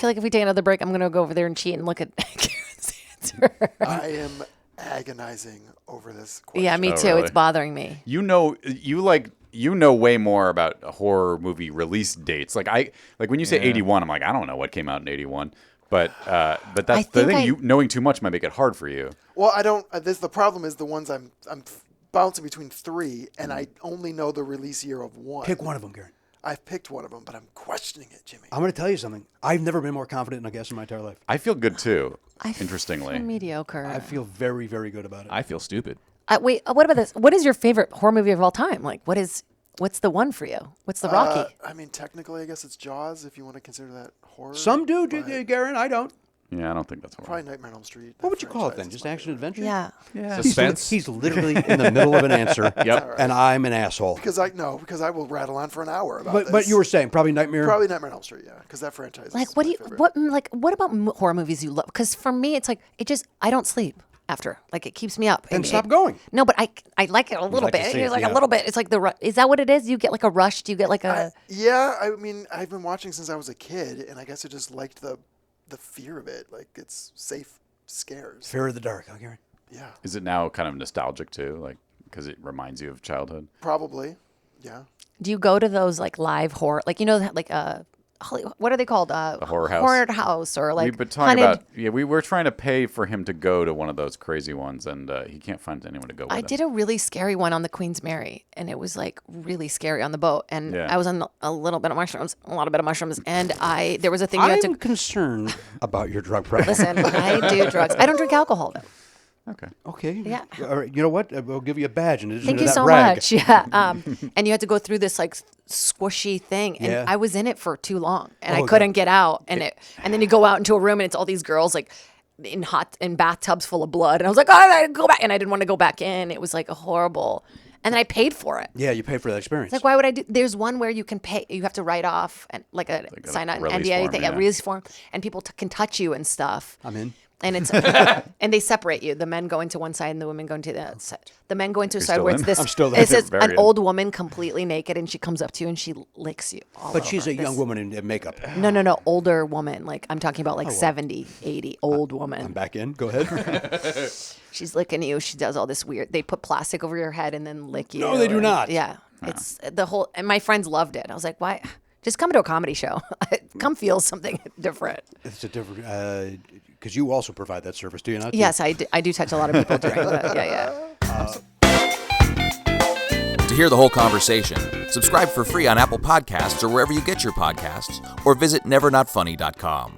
feel like if we take another break, I'm going to go over there and cheat and look at Karen's answer. I am agonizing over this question. Yeah, me too. really? It's bothering me. You know way more about horror movie release dates. Like when you say 81, I'm like, I don't know what came out in 81. But that's the thing. Knowing too much might make it hard for you. Well, I don't. The problem is the ones I'm bouncing between three, and I only know the release year of one. Pick one of them, Garen. I've picked one of them, but I'm questioning it, Jimmy. I'm going to tell you something. I've never been more confident in a guess in my entire life. I feel good too. Interestingly, Interestingly, mediocre. I feel very, very good about it. I feel stupid. Wait, what about this? What is your favorite horror movie of all time? Like, what's the one for you? What's the Rocky? I mean, technically, I guess it's Jaws, if you want to consider that horror. Some do, Garen. I don't. Yeah, I don't think that's horror. Probably Nightmare on Elm Street. What would you call it then? Just action adventure? Yeah. Suspense. He's literally in the middle of an answer. Yep. And I'm an asshole. Because I will rattle on for an hour about this. But you were saying probably Nightmare. Probably Nightmare on Elm Street, yeah, because that franchise. Like, is what my do you favorite. what about horror movies you love? Because for me, it's like I don't sleep after. Like, it keeps me up. Then stop going. No, but I like it a little like to bit. see It's it, like yeah. a little bit. It's like is that what it is? You get like a rush? Do you get like a? Yeah, I mean, I've been watching since I was a kid, and I guess I just liked the fear of it. Like, it's safe scares. Fear of the dark, huh, Garen? Yeah, Is it now kind of nostalgic too, like because it reminds you of childhood? probably. Yeah. Do you go to those like live horror? Like, like what are they called? The horror house. Horror house or like We've been talking haunted- about. We were trying to pay for him to go to one of those crazy ones, and he can't find anyone to go with I him. did a really scary one on the Queen's Mary, and it was like really scary on the boat. And Yeah. I was on a lot bit of mushrooms, and there was a thing you had I'm to concerned about your drug problem. listen. I do drugs. I don't drink alcohol though. Okay. Okay. Yeah. All right. You know what? We'll give you a badge in addition Thank to you that so rag. much. Yeah. And you had to go through this like squishy thing, and Yeah. I was in it for too long, and Oh, I couldn't get out. And then you go out into a room, and it's all these girls like in bathtubs full of blood, and I was like, oh, I gotta go back, and I didn't want to go back in. It was like a horrible. And then I paid for it. Yeah, you pay for that experience. Like, why would I do? There's one where you can pay. You have to write off and like a sign on release NDA form, thing, yeah. a release form, and people can touch you and stuff. I'm in. And it's and they separate you. The men go into one side and the women go into the other side. The men go into a side still where in? it's this. I'm still there. It's this, Very an in. old woman completely naked, and she comes up to you and she licks you. All But she's over. a young This- woman in makeup. No, older woman. Like I'm talking about like 70, 80, old woman. I'm back in. Go ahead. She's licking you. She does all this weird. They put plastic over your head and then lick you. No, they do and- not. Yeah, it's the whole. And my friends loved it. I was like, why? Just come to a comedy show. Come feel something different. It's a different, because you also provide that service, do you not? Yes, I do touch a lot of people during the. Yeah. To hear the whole conversation, subscribe for free on Apple Podcasts or wherever you get your podcasts, or visit nevernotfunny.com.